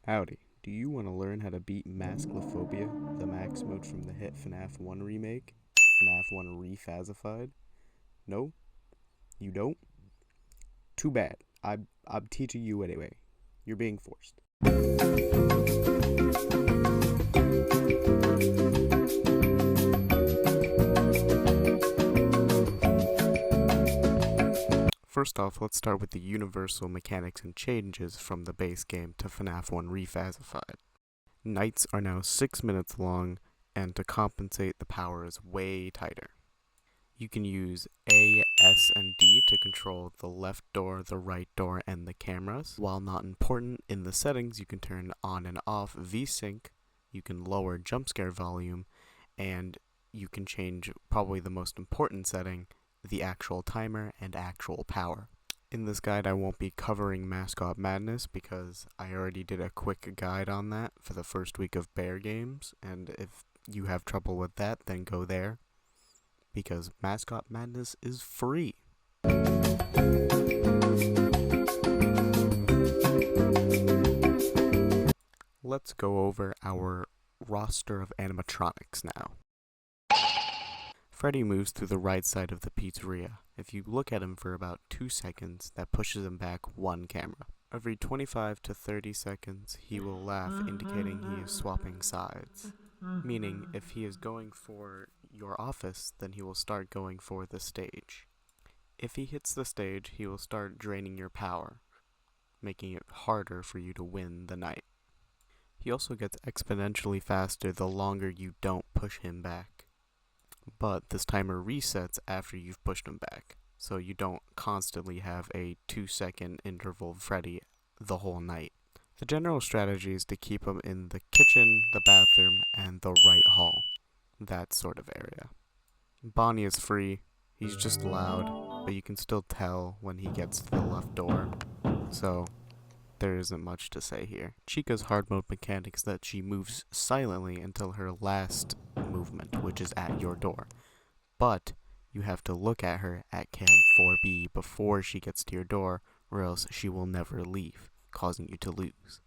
Howdy, do you want to learn how to beat Masklophobia, the max mode from the hit FNAF 1 remake, FNAF 1 Refazified? No? You don't? Too bad. I'm teaching you anyway. You're being forced. First off, let's start with the universal mechanics and changes from the base game to FNAF 1 Refazified. Nights are now 6 minutes long, and to compensate, the power is way tighter. You can use A, S, and D to control the left door, the right door, and the cameras. While not important, in the settings you can turn on and off VSync, you can lower jump scare volume, and you can change probably the most important setting, the actual timer and actual power. In this guide I won't be covering Mascot Madness because I already did a quick guide on that for the first week of Bear Games, and if you have trouble with that, then go there, because Mascot Madness is free. Let's go over our roster of animatronics now. Freddy moves through the right side of the pizzeria. If you look at him for about 2 seconds, that pushes him back 1 camera. Every 25 to 30 seconds, he will laugh, indicating he is swapping sides. Meaning, if he is going for your office, then he will start going for the stage. If he hits the stage, he will start draining your power, making it harder for you to win the night. He also gets exponentially faster the longer you don't push him back. But this timer resets after you've pushed him back, so you don't constantly have a 2-second interval Freddy the whole night. The general strategy is to keep him in the kitchen, the bathroom, and the right hall, that sort of area. Bonnie is free, he's just loud, but you can still tell when he gets to the left door, so there isn't much to say here. Chica's hard mode mechanic is that she moves silently until her last movement, which is at your door. But you have to look at her at cam 4B before she gets to your door, or else she will never leave, causing you to lose.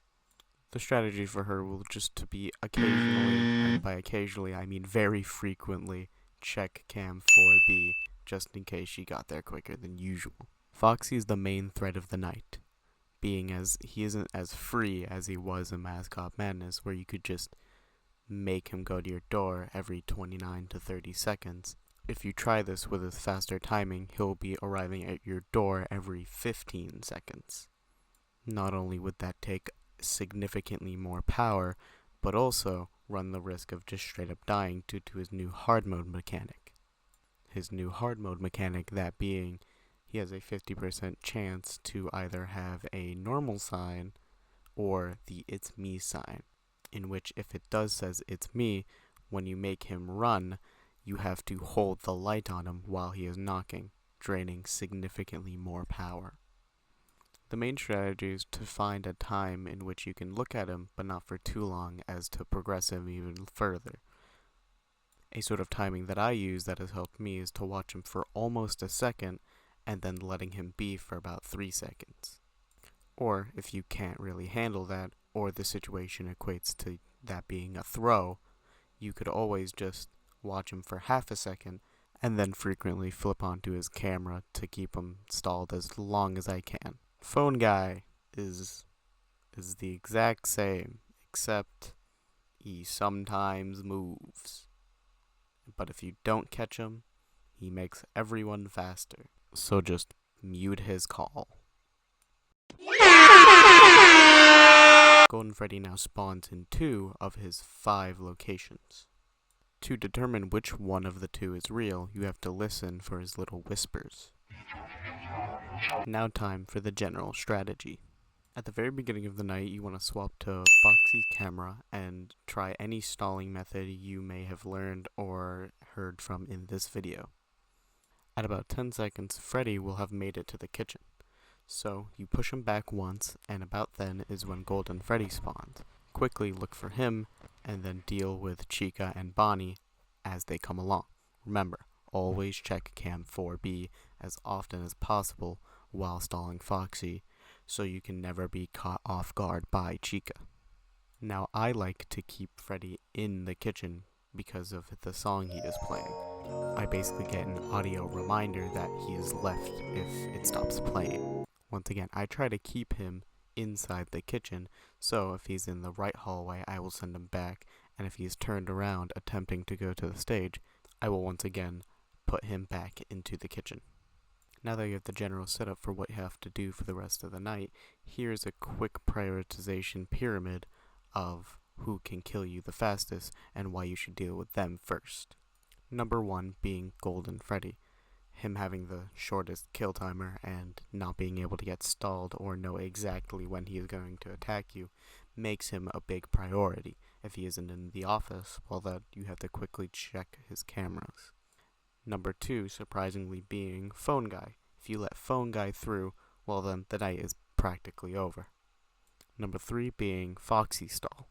The strategy for her will just to be occasionally, and by occasionally I mean very frequently, check cam 4B just in case she got there quicker than usual. Foxy is the main threat of the night, being as he isn't as free as he was in Mascot Madness, where you could just make him go to your door every 29 to 30 seconds. If you try this with a faster timing, he'll be arriving at your door every 15 seconds. Not only would that take significantly more power, but also run the risk of just straight up dying due to his new hard mode mechanic. His new hard mode mechanic, that being, he has a 50% chance to either have a normal sign or the "it's me" sign, in which if it does says "it's me," when you make him run, you have to hold the light on him while he is knocking, draining significantly more power. The main strategy is to find a time in which you can look at him, but not for too long as to progress him even further. A sort of timing that I use that has helped me is to watch him for almost a second, and then letting him be for about 3 seconds. Or, if you can't really handle that, or the situation equates to that being a throw, you could always just watch him for half a second, and then frequently flip onto his camera to keep him stalled as long as I can. Phone Guy is the exact same, except he sometimes moves. But if you don't catch him, he makes everyone faster. So just mute his call. Golden Freddy now spawns in 2 of his 5 locations. To determine which one of the 2 is real, you have to listen for his little whispers. Now time for the general strategy. At the very beginning of the night, you want to swap to Foxy's camera and try any stalling method you may have learned or heard from in this video. At about 10 seconds, Freddy will have made it to the kitchen. So, you push him back once, and about then is when Golden Freddy spawns. Quickly look for him, and then deal with Chica and Bonnie as they come along. Remember, always check cam 4B as often as possible while stalling Foxy, so you can never be caught off guard by Chica. Now I like to keep Freddy in the kitchen because of the song he is playing. I basically get an audio reminder that he is left if it stops playing. Once again, I try to keep him inside the kitchen, so if he's in the right hallway, I will send him back, and if he's turned around attempting to go to the stage, I will once again put him back into the kitchen. Now that you have the general setup for what you have to do for the rest of the night, here's a quick prioritization pyramid of who can kill you the fastest and why you should deal with them first. Number 1 being Golden Freddy. Him having the shortest kill timer and not being able to get stalled or know exactly when he is going to attack you makes him a big priority. If he isn't in the office, well, then you have to quickly check his cameras. Number 2, surprisingly, being Phone Guy. If you let Phone Guy through, well then the night is practically over. Number 3 being Foxy Stall.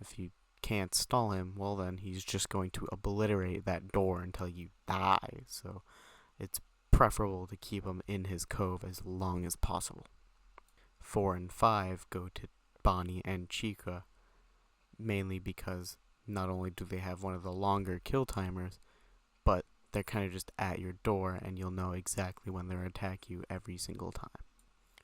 If you can't stall him, well then he's just going to obliterate that door until you die, so it's preferable to keep him in his cove as long as possible. 4 and 5 go to Bonnie and Chica, mainly because not only do they have one of the longer kill timers, but they're kind of just at your door and you'll know exactly when they'll attack you every single time.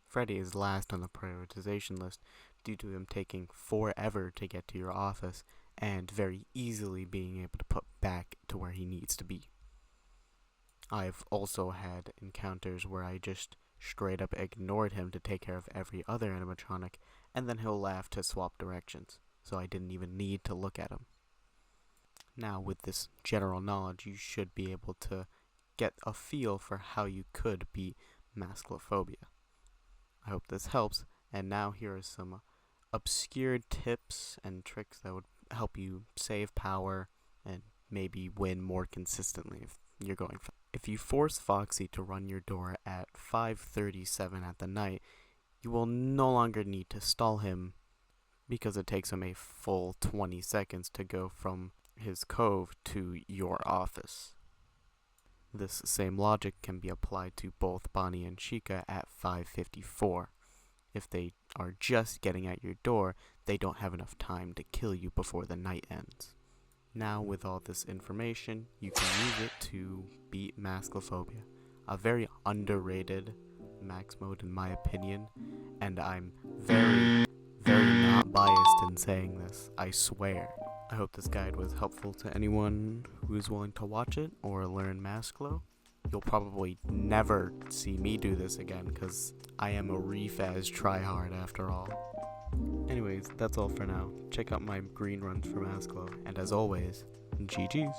Freddy is last on the prioritization list due to him taking forever to get to your office and very easily being able to put back to where he needs to be. I've also had encounters where I just straight up ignored him to take care of every other animatronic, and then he'll laugh to swap directions, so I didn't even need to look at him. Now, with this general knowledge, you should be able to get a feel for how you could beat Masklophobia. I hope this helps, and now here are some obscure tips and tricks that would help you save power and maybe win more consistently if you're going fast. If you force Foxy to run your door at 5:37 at the night, you will no longer need to stall him because it takes him a full 20 seconds to go from his cove to your office. This same logic can be applied to both Bonnie and Chica at 5:54. If they are just getting at your door, they don't have enough time to kill you before the night ends. Now, with all this information, you can use it to beat Masklophobia, a very underrated max mode in my opinion, and I'm very not biased in saying this, I swear. I hope this guide was helpful to anyone who is willing to watch it or learn Masklo. You'll probably never see me do this again because I am a refaz tryhard after all. Anyways, that's all for now. Check out my green runs for Masklo, and as always, GG's.